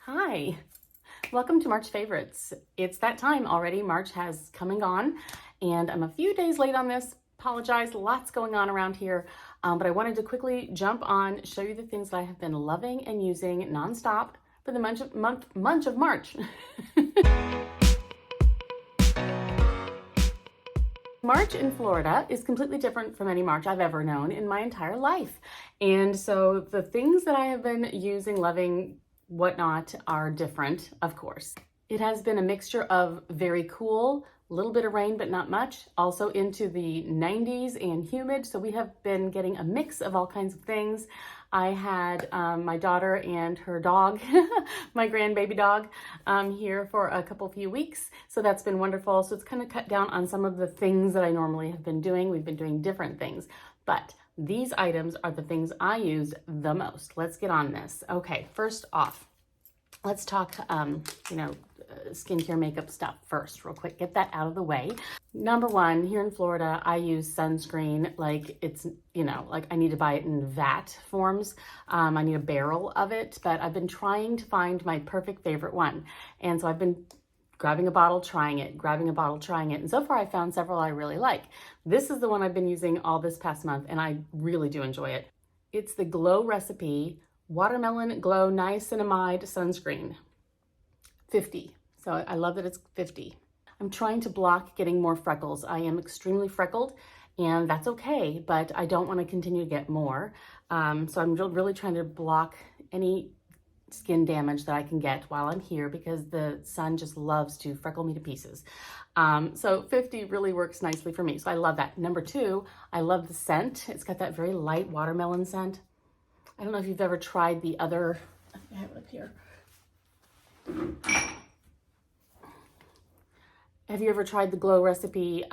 Hi, welcome to March Favorites. It's that time already. March has come and gone, and I'm a few days late on this. Apologize, lots going on around here, but I wanted to quickly jump on, show you the things that I have been loving and using nonstop for the month of March. March in Florida is completely different from any March I've ever known in my entire life. And so the things that I have been using, loving, whatnot are different, of course. It has been a mixture of very cool, a little bit of rain, but not much, also into the 90s and humid. So we have been getting a mix of all kinds of things. I had my daughter and her dog, my grandbaby dog, here for a few weeks. So that's been wonderful. So it's kind of cut down on some of the things that I normally have been doing. We've been doing different things, but these items are the things I use the most. Let's get on this. Okay, first off, let's talk, skincare makeup stuff first, real quick. Get that out of the way. Number one, here in Florida, I use sunscreen like it's, like I need to buy it in vat forms. I need a barrel of it, but I've been trying to find my perfect favorite one. And so I've been grabbing a bottle, trying it, grabbing a bottle, trying it. And so far I found several I really like. This is the one I've been using all this past month, and I really do enjoy it. It's the Glow Recipe Watermelon Glow Niacinamide Sunscreen, 50. So I love that it's 50. I'm trying to block getting more freckles. I am extremely freckled, and that's okay, but I don't want to continue to get more. So I'm really trying to block any skin damage that I can get while I'm here, because the sun just loves to freckle me to pieces. So 50 really works nicely for me. So I love that. Number two, I love the scent. It's got that very light watermelon scent. I don't know if you've ever tried the other, I have it up here. Have you ever tried the Glow Recipe,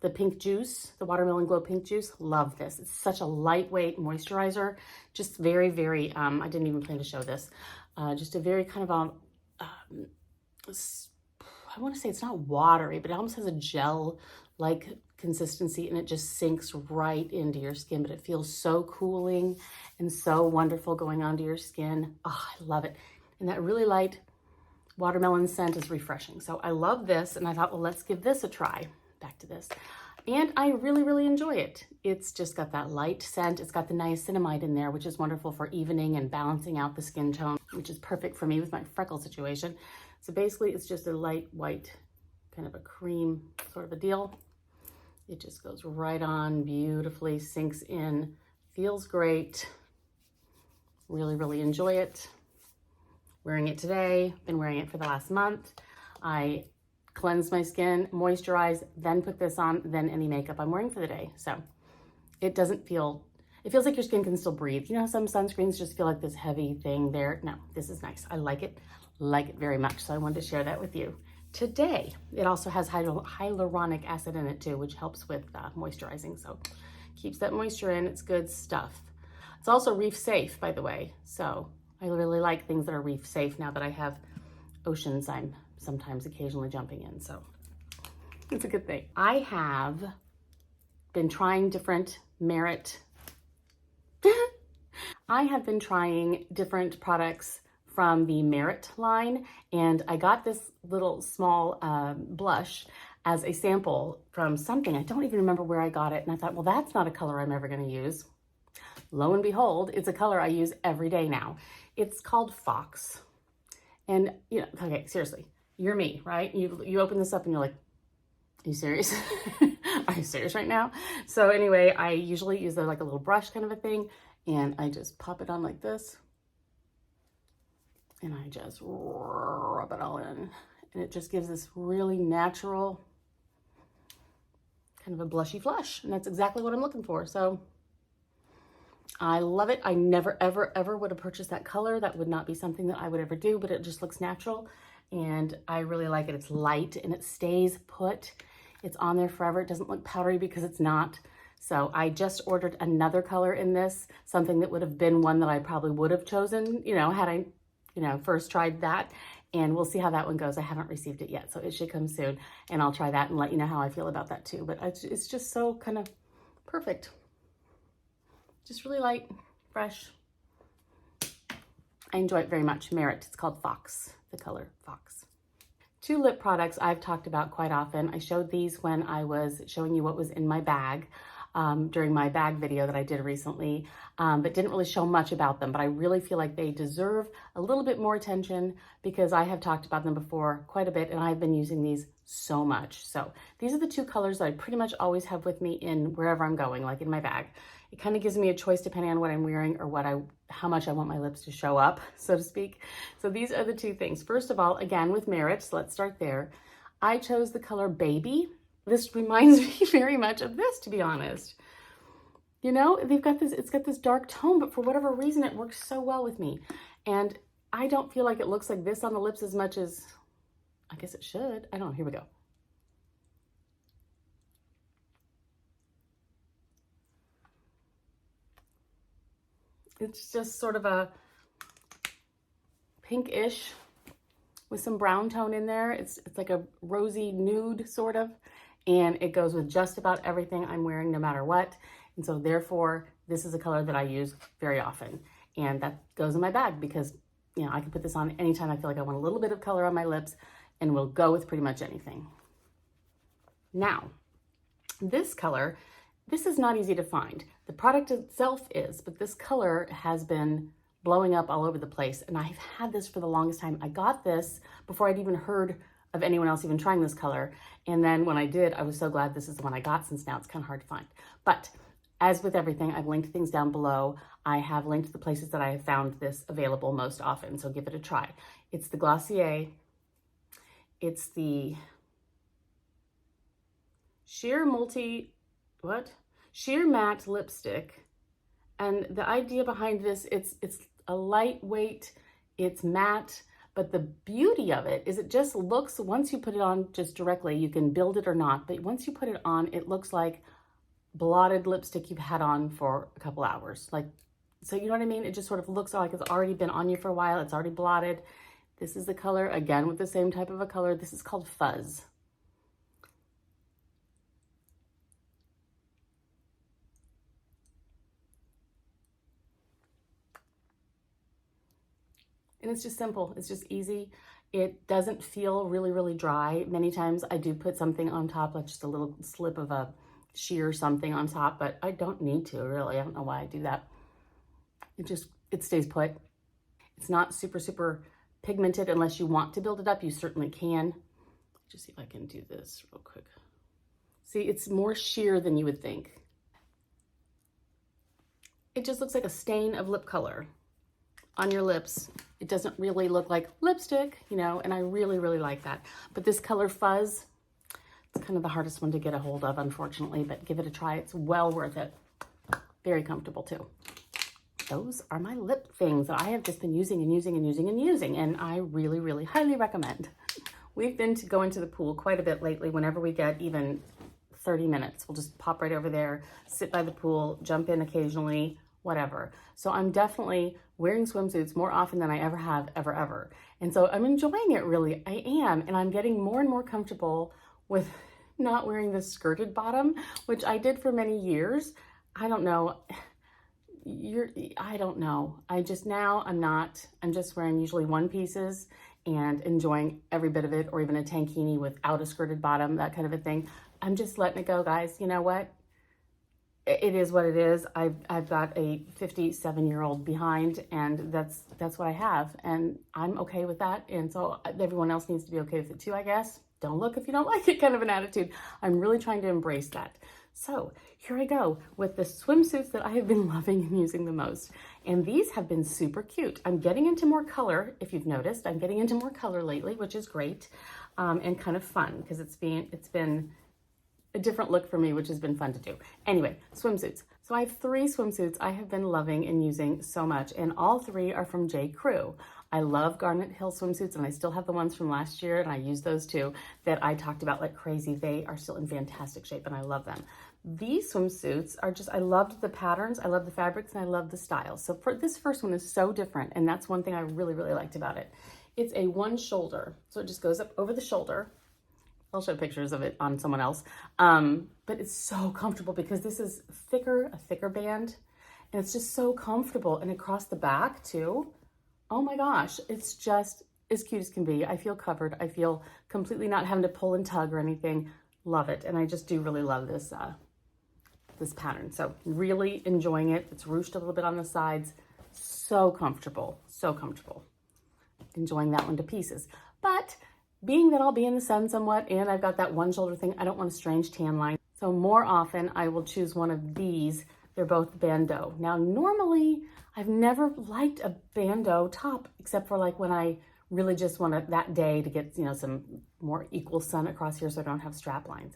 the pink juice, the watermelon glow pink juice? Love this. It's such a lightweight moisturizer. Just very, very, I didn't even plan to show this. Just a very kind of, I want to say it's not watery, but it almost has a gel-like consistency, and it just sinks right into your skin, but it feels so cooling and so wonderful going onto your skin. Oh, I love it. And that really light watermelon scent is refreshing. So I love this, and I thought, well, let's give this a try. Back to this. And I really, really enjoy it. It's just got that light scent. It's got the niacinamide in there, which is wonderful for evening and balancing out the skin tone, which is perfect for me with my freckle situation. So basically, it's just a light white, kind of a cream sort of a deal. It just goes right on beautifully, sinks in, feels great. Really, really enjoy it. Wearing it today, been wearing it for the last month. I cleanse my skin, moisturize, then put this on, then any makeup I'm wearing for the day. So it doesn't feel, it feels like your skin can still breathe. You know how some sunscreens just feel like this heavy thing there? No, this is nice. I like it very much. So I wanted to share that with you today. It also has hyaluronic acid in it too, which helps with moisturizing. So keeps that moisture in, it's good stuff. It's also reef safe, by the way. So I really like things that are reef safe now that I have oceans I'm sometimes occasionally jumping in. So it's a good thing. I have been trying different Merit. I have been trying different products from the Merit line, and I got this little small blush as a sample from something. I don't even remember where I got it, and I thought, well, that's not a color I'm ever going to use. Lo and behold, it's a color I use every day now. It's called Fox. And, okay, seriously, you're me, right? You open this up and you're like, are you serious? Are you serious right now? So anyway, I usually use like a little brush kind of a thing, and I just pop it on like this. And I just rub it all in. And it just gives this really natural kind of a blushy flush. And that's exactly what I'm looking for. So I love it. I never, ever, ever would have purchased that color. That would not be something that I would ever do, but it just looks natural. And I really like it. It's light and it stays put. It's on there forever. It doesn't look powdery because it's not. So I just ordered another color in this, something that would have been one that I probably would have chosen, had I first tried that, and we'll see how that one goes. I haven't received it yet, so it should come soon, and I'll try that and let you know how I feel about that too. But it's just so kind of perfect. Just really light, fresh. I enjoy it very much. Merit, it's called Fox, the color Fox. Two lip products I've talked about quite often. I showed these when I was showing you what was in my bag during my bag video that I did recently, but didn't really show much about them. But I really feel like they deserve a little bit more attention because I have talked about them before quite a bit and I've been using these so much. So these are the two colors that I pretty much always have with me in wherever I'm going, like in my bag. It kind of gives me a choice depending on what I'm wearing or how much I want my lips to show up, so to speak. So these are the two things. First of all, again, with Merit, so let's start there. I chose the color Baby. This reminds me very much of this, to be honest. You know, it's got this dark tone, but for whatever reason, it works so well with me. And I don't feel like it looks like this on the lips as much as, I guess it should. I don't know, here we go. It's just sort of a pinkish with some brown tone in there. It's like a rosy nude sort of, and it goes with just about everything I'm wearing no matter what. And so therefore, this is a color that I use very often. And that goes in my bag because, you know, I can put this on anytime I feel like I want a little bit of color on my lips and will go with pretty much anything. Now, this color, this is not easy to find. The product itself is, but this color has been blowing up all over the place. And I've had this for the longest time. I got this before I'd even heard of anyone else even trying this color. And then when I did, I was so glad this is the one I got since now it's kind of hard to find. But as with everything, I've linked things down below. I have linked the places that I have found this available most often. So give it a try. It's the Glossier. It's the Sheer Matte Lipstick. And the idea behind this, it's a lightweight, it's matte, but the beauty of it is it just looks, once you put it on just directly, you can build it or not, but once you put it on, it looks like blotted lipstick you've had on for a couple hours. Like, so you know what I mean? It just sort of looks like it's already been on you for a while. It's already blotted. This is the color, again, with the same type of a color. This is called Fuzz. And it's just simple. It's just easy. It doesn't feel really, really dry. Many times I do put something on top, like just a little slip of a sheer something on top, but I don't need to really. I don't know why I do that. It stays put. It's not super, super pigmented unless you want to build it up. You certainly can. Just see if I can do this real quick. See, it's more sheer than you would think. It just looks like a stain of lip color on your lips. It doesn't really look like lipstick, you know, and I really, really like that. But this color Fuzz, it's kind of the hardest one to get a hold of, unfortunately, but give it a try. It's well worth it. Very comfortable too. Those are my lip things that I have just been using and using and using and using, and I really, really highly recommend. We've been going to the pool quite a bit lately. Whenever we get even 30 minutes, we'll just pop right over there, sit by the pool, jump in occasionally, whatever. So I'm definitely wearing swimsuits more often than I ever have, ever. And so I'm enjoying it, really. I am, and I'm getting more and more comfortable with not wearing this skirted bottom, which I did for many years. I don't know. I don't know. I'm just wearing usually one pieces and enjoying every bit of it, or even a tankini without a skirted bottom, that kind of a thing. I'm just letting it go, guys. You know what? It is what it is. I've got a 57-year-old behind, and that's what I have, and I'm okay with that. And so everyone else needs to be okay with it too, I guess. Don't look if you don't like it kind of an attitude. I'm really trying to embrace that. So here I go with the swimsuits that I have been loving and using the most. And these have been super cute. I'm getting into more color. If you've noticed, I'm getting into more color lately, which is great, and kind of fun because it's been a different look for me, which has been fun to do. Anyway, swimsuits. So I have 3 swimsuits I have been loving and using so much, and all 3 are from J. Crew. I love Garnet Hill swimsuits, and I still have the ones from last year, and I use those too, that I talked about like crazy. They are still in fantastic shape, and I love them. These swimsuits are just, I loved the patterns, I love the fabrics, and I love the styles. So for this first one is so different, and that's one thing I really, really liked about it. It's a one shoulder, so it just goes up over the shoulder. I'll show pictures of it on someone else. But it's so comfortable because this is a thicker band, and it's just so comfortable. And across the back too, Oh my gosh, it's just as cute as can be. I feel covered. I feel completely not having to pull and tug or anything. Love it. And I just do really love this, this pattern. So really enjoying it. It's ruched a little bit on the sides. So comfortable, so comfortable. Enjoying that one to pieces. But being that I'll be in the sun somewhat and I've got that one shoulder thing, I don't want a strange tan line. So more often I will choose one of these. They're both bandeau. Now, normally I've never liked a bandeau top, except for like when I really just want it that day to get, you know, some more equal sun across here so I don't have strap lines.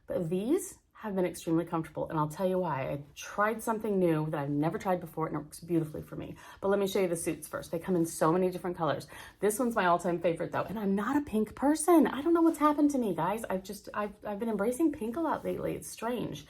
But these have been extremely comfortable, and I'll tell you why. I tried something new that I've never tried before, and it works beautifully for me. But let me show you the suits first. They come in so many different colors. This one's my all-time favorite though, and I'm not a pink person. I don't know what's happened to me, guys. I've been embracing pink a lot lately. It's strange.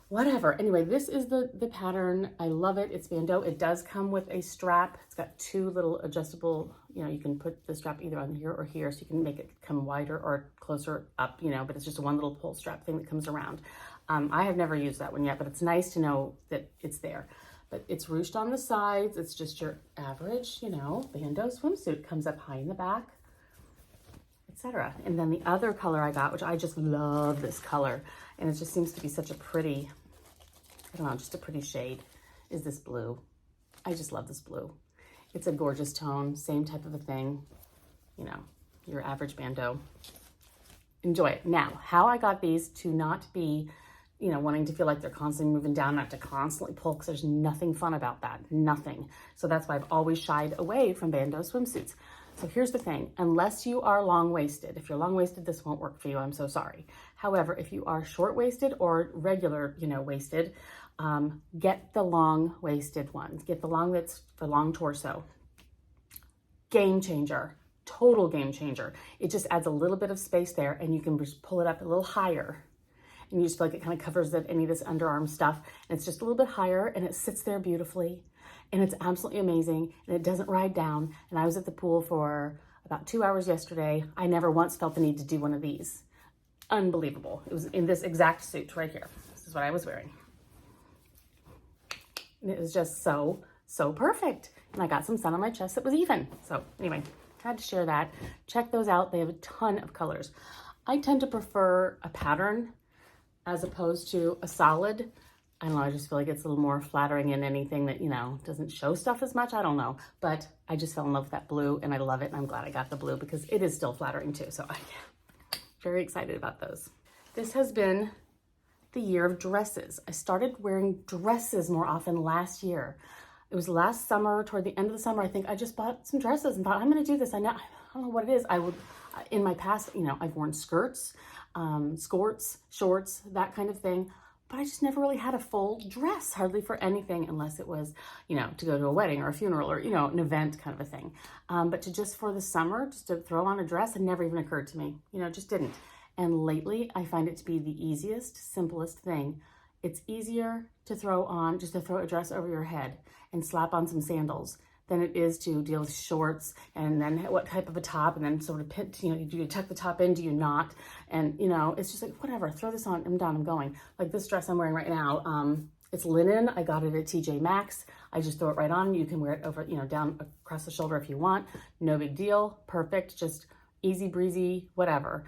Whatever. Anyway, this is the pattern. I love it. It's bandeau. It does come with a strap. It's got two little adjustable, you know, you can put the strap either on here or here, so you can make it come wider or closer up, you know, but it's just one little pull strap thing that comes around. I have never used that one yet, but it's nice to know that it's there. But it's ruched on the sides. It's just your average, you know, bandeau swimsuit. Comes up high in the back, etc. And then the other color I got, which I just love this color, and it just seems to be such a pretty, I don't know, just a pretty shade, is this blue. I just love this blue. It's a gorgeous tone, same type of a thing, you know, your average bandeau. Enjoy it. Now, how I got these to not be, you know, wanting to feel like they're constantly moving down, not to constantly pull, because there's nothing fun about that, nothing. So that's why I've always shied away from bandeau swimsuits. So here's the thing, unless you are long-waisted, if you're long-waisted, this won't work for you, I'm so sorry. However, if you are short-waisted or regular, you know, waisted, get the long-waisted ones. Get the long that's for long torso. Game changer, total game changer. It just adds a little bit of space there, and you can just pull it up a little higher. And you just feel like it kind of covers any of this underarm stuff. And it's just a little bit higher, and it sits there beautifully. And it's absolutely amazing, and it doesn't ride down. And I was at the pool for about 2 hours yesterday. I never once felt the need to do one of these. Unbelievable. It was in this exact suit right here. This is what I was wearing. And it was just so, so perfect. And I got some sun on my chest that was even. So anyway, had to share that. Check those out. They have a ton of colors. I tend to prefer a pattern as opposed to a solid. I don't know, I just feel like it's a little more flattering in anything that, you know, doesn't show stuff as much. I don't know, but I just fell in love with that blue, and I love it, and I'm glad I got the blue because it is still flattering too. So I'm very excited about those. This has been the year of dresses. I started wearing dresses more often last year. It was last summer, toward the end of the summer, I think I just bought some dresses and thought, I'm gonna do this. I don't know what it is. In my past, you know, I've worn skirts, skirts, shorts, that kind of thing. But I just never really had a full dress, hardly for anything, unless it was, you know, to go to a wedding or a funeral or, you know, an event kind of a thing. But to just for the summer, just to throw on a dress, it never even occurred to me. You know, it just didn't. And lately, I find it to be the easiest, simplest thing. It's easier to throw on, just to throw a dress over your head and slap on some sandals than it is to deal with shorts and then what type of a top and then sort of pit, you know, do you tuck the top in, do you not? And, you know, it's just like, whatever, throw this on, I'm done, I'm going. Like this dress I'm wearing right now, it's linen. I got it at TJ Maxx. I just throw it right on. You can wear it over, you know, down across the shoulder if you want. No big deal, perfect, just easy breezy, whatever.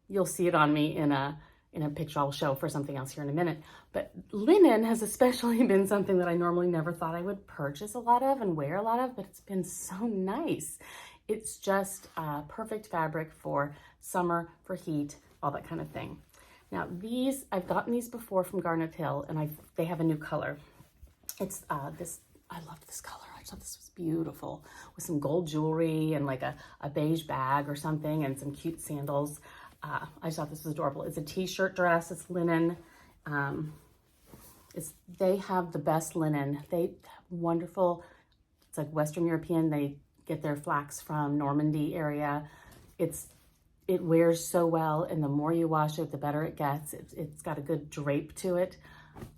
You'll see it on me in a picture I'll show for something else here in a minute. But linen has especially been something that I normally never thought I would purchase a lot of and wear a lot of, but it's been so nice. It's just perfect fabric for summer, for heat, all that kind of thing. Now these, I've gotten these before from Garnet Hill, and they have a new color. It's this, I love this color. I thought this was beautiful with some gold jewelry and like a beige bag or something and some cute sandals. I just thought this was adorable. It's a t-shirt dress. It's linen. They have the best linen. They wonderful. It's like Western European. They get their flax from Normandy area. It wears so well, and the more you wash it, the better it gets. It's got a good drape to it.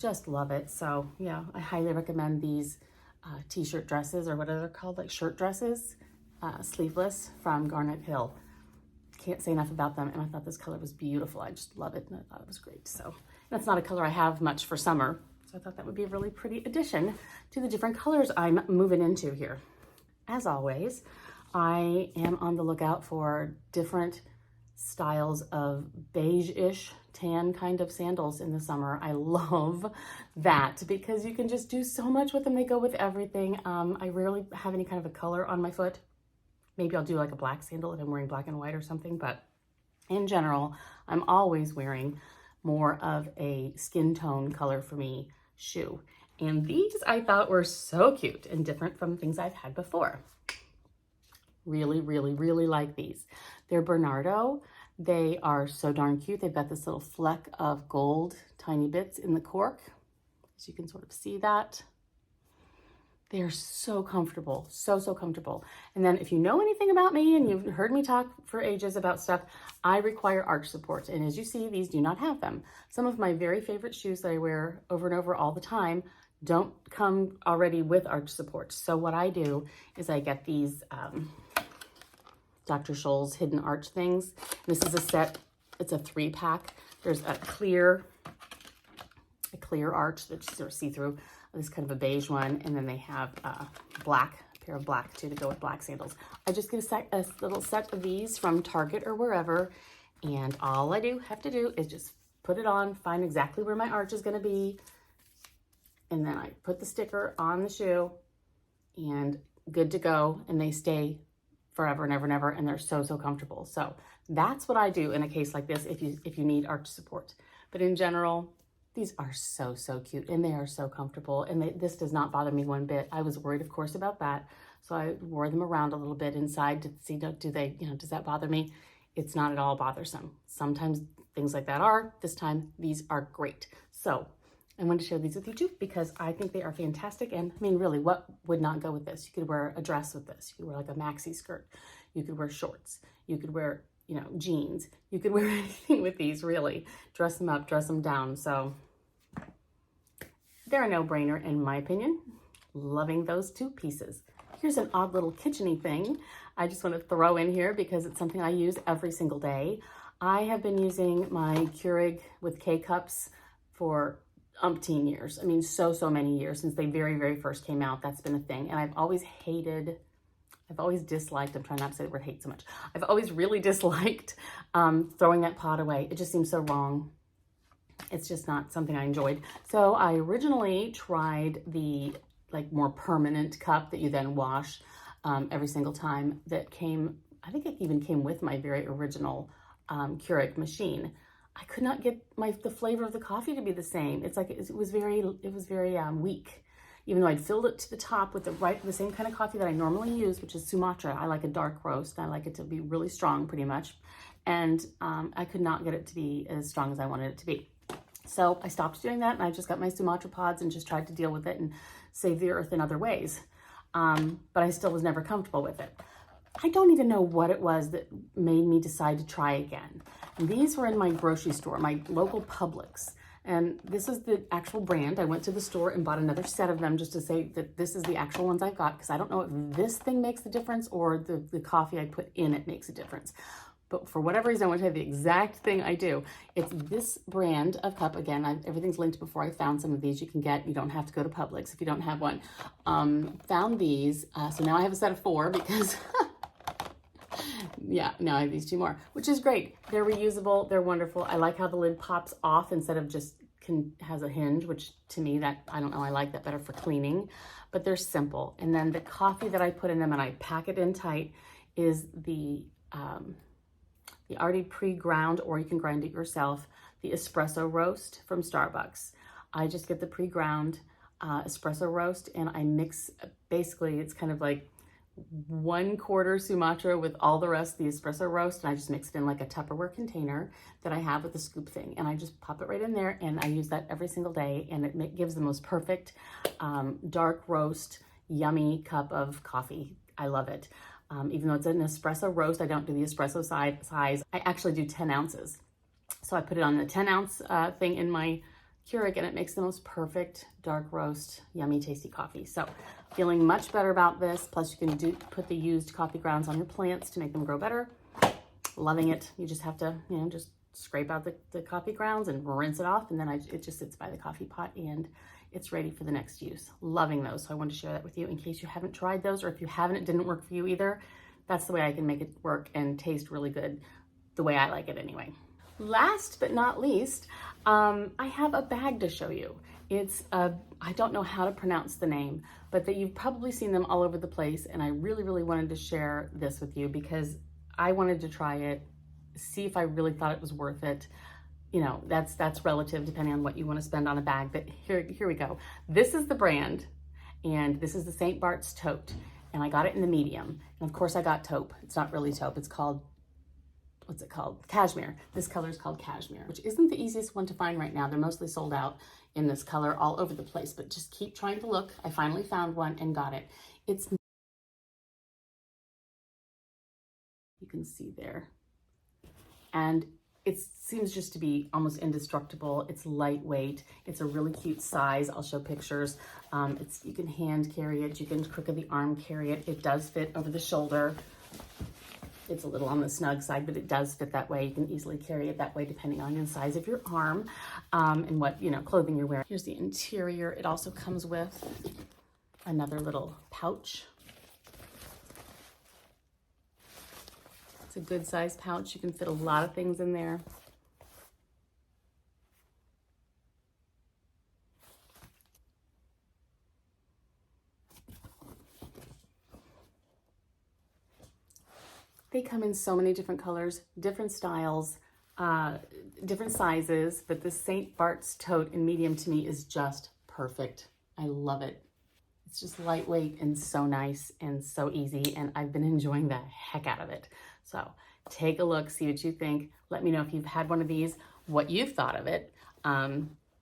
Just love it. So yeah, I highly recommend these t-shirt dresses, or what are they called, like shirt dresses, sleeveless, from Garnet Hill. Can't say enough about them, and I thought this color was beautiful. I just love it, and I thought it was great. So that's not a color I have much for summer, so I thought that would be a really pretty addition to the different colors I'm moving into here. as always, I am on the lookout for different styles of beige-ish tan kind of sandals in the summer. I love that because you can just do so much with them. They go with everything. I rarely have any kind of a color on my foot. Maybe I'll do like a black sandal if I'm wearing black and white or something, but in general, I'm always wearing more of a skin tone color for me shoe. And these I thought were so cute and different from things I've had before. Really, really, really like these. They're Bernardo. They are so darn cute. They've got this little fleck of gold, tiny bits in the cork. As you can sort of see that. They are so comfortable, so comfortable. And then if you know anything about me and you've heard me talk for ages about stuff, I require arch supports. And as you see, these do not have them. Some of my very favorite shoes that I wear over and over all the time don't come already with arch supports. So what I do is I get these Dr. Scholl's hidden arch things. This is a set, it's a 3-pack. There's a clear arch that's sort of see-through. This kind of a beige one, and then they have a pair of black too to go with black sandals. I just get a little set of these from Target or wherever, and all I have to do is just put it on, find exactly where my arch is going to be, and then I put the sticker on the shoe, and good to go, and they stay forever and ever and ever, and they're so comfortable. So that's what I do in a case like this if you need arch support. But in general, these are so cute, and they are so comfortable, and this does not bother me one bit. I was worried, of course, about that, so I wore them around a little bit inside to see, do they, does that bother me? It's not at all bothersome. Sometimes things like that are. This time, these are great. So I wanted to share these with you too because I think they are fantastic. And I mean, really, what would not go with this? You could wear a dress with this. You could wear like a maxi skirt. You could wear shorts. You could wear jeans. You could wear anything with these, really. Dress them up, dress them down. So they're a no-brainer in my opinion. Loving those 2 pieces. Here's an odd little kitchen-y thing I just want to throw in here because it's something I use every single day. I have been using my Keurig with K-cups for umpteen years. I mean, so many years since they very first came out. That's been a thing. And I've always disliked, I'm trying not to say the word hate so much. I've always really disliked throwing that pot away. It just seems so wrong. It's just not something I enjoyed. So I originally tried the more permanent cup that you then wash every single time that came, I think it even came with my very original Keurig machine. I could not get the flavor of the coffee to be the same. It's like, it was very weak. Even though I'd filled it to the top with the same kind of coffee that I normally use, which is Sumatra. I like a dark roast. I like it to be really strong, pretty much. And I could not get it to be as strong as I wanted it to be. So I stopped doing that, and I just got my Sumatra pods and just tried to deal with it and save the earth in other ways. But I still was never comfortable with it. I don't even know what it was that made me decide to try again. And these were in my grocery store, my local Publix. And this is the actual brand. I went to the store and bought another set of them just to say that this is the actual ones I've got, because I don't know if this thing makes the difference or the coffee I put in it makes a difference. But for whatever reason, I want to tell you the exact thing I do. It's this brand of cup. Again, everything's linked before I found some of these you can get. You don't have to go to Publix if you don't have one. Found these. So now I have a set of 4 because... yeah, now I have these 2 more, which is great. They're reusable. They're wonderful. I like how the lid pops off instead of just has a hinge, which to me, that, I don't know, I like that better for cleaning, but they're simple. And then the coffee that I put in them and I pack it in tight is the already pre-ground, or you can grind it yourself, the espresso roast from Starbucks. I just get the pre-ground espresso roast and I mix, basically it's kind of like 1/4 Sumatra with all the rest of the espresso roast, and I just mix it in like a Tupperware container that I have with the scoop thing, and I just pop it right in there, and I use that every single day, and it gives the most perfect dark roast, yummy cup of coffee. I love it. Even though it's an espresso roast, I don't do the espresso size. I actually do 10 ounces. So I put it on the 10-ounce thing in my Keurig, and it makes the most perfect dark roast, yummy, tasty coffee. So feeling much better about this. Plus you can put the used coffee grounds on your plants to make them grow better. Loving it. You just have to, just scrape out the coffee grounds and rinse it off, and then it just sits by the coffee pot, and it's ready for the next use. Loving those. So I wanted to share that with you in case you haven't tried those, or if you haven't, it didn't work for you either. That's the way I can make it work and taste really good the way I like it anyway. Last but not least, I have a bag to show you. It's I don't know how to pronounce the name, but that you've probably seen them all over the place, and I really, really wanted to share this with you because I wanted to try it, see if I really thought it was worth it. You know, that's relative depending on what you want to spend on a bag, but here we go. This is the brand, and this is the St. Bart's Tote, and I got it in the medium. And of course I got taupe. It's not really taupe, it's called, what's it called? Cashmere. This color is called cashmere, which isn't the easiest one to find right now. They're mostly sold out in this color all over the place, but just keep trying to look. I finally found one and got it. It's, you can see there. And it seems just to be almost indestructible. It's lightweight. It's a really cute size. I'll show pictures. You can hand carry it. You can crook of the arm carry it. It does fit over the shoulder. It's a little on the snug side, but it does fit that way. You can easily carry it that way depending on the size of your arm and what, you know, clothing you're wearing. Here's the interior. It also comes with another little pouch. It's a good size pouch. You can fit a lot of things in there. They come in so many different colors, different styles, different sizes, but this St. Bart's Tote in medium to me is just perfect. I love it. It's just lightweight and so nice and so easy, and I've been enjoying the heck out of it. So take a look, see what you think. Let me know if you've had one of these, what you've thought of it,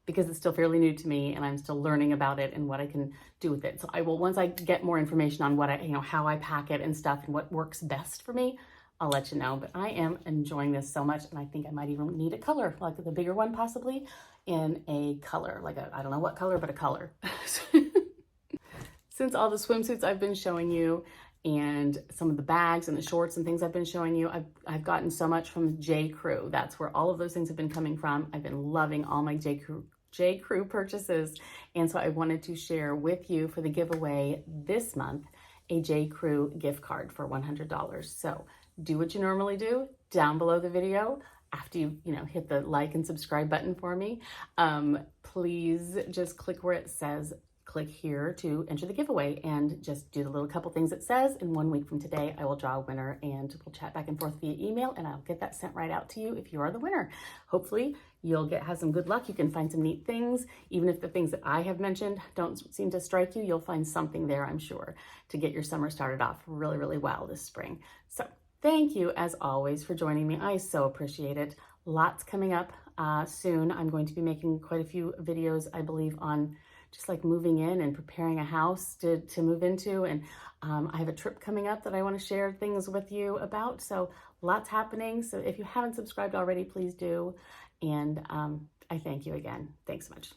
because it's still fairly new to me and I'm still learning about it and what I can do with it. So I will, once I get more information on what how I pack it and stuff and what works best for me, I'll let you know. But I am enjoying this so much, and I think I might even need a color, like the bigger one possibly, in a color, like I don't know what color, but a color. Since all the swimsuits I've been showing you and some of the bags and the shorts and things I've been showing you, I've gotten so much from J. Crew. That's where all of those things have been coming from. I've been loving all my J. Crew purchases. And so I wanted to share with you for the giveaway this month, a J. Crew gift card for $100. So do what you normally do down below the video. After you hit the like and subscribe button for me, please just click where it says click here to enter the giveaway and just do the little couple things it says. And 1 week from today, I will draw a winner and we'll chat back and forth via email, and I'll get that sent right out to you if you are the winner. Hopefully you'll have some good luck. You can find some neat things. Even if the things that I have mentioned don't seem to strike you, you'll find something there, I'm sure, to get your summer started off really, really well this spring. So thank you as always for joining me. I so appreciate it. Lots coming up soon. I'm going to be making quite a few videos, I believe, on just like moving in and preparing a house to move into. And I have a trip coming up that I want to share things with you about. So lots happening. So if you haven't subscribed already, please do. And I thank you again. Thanks so much.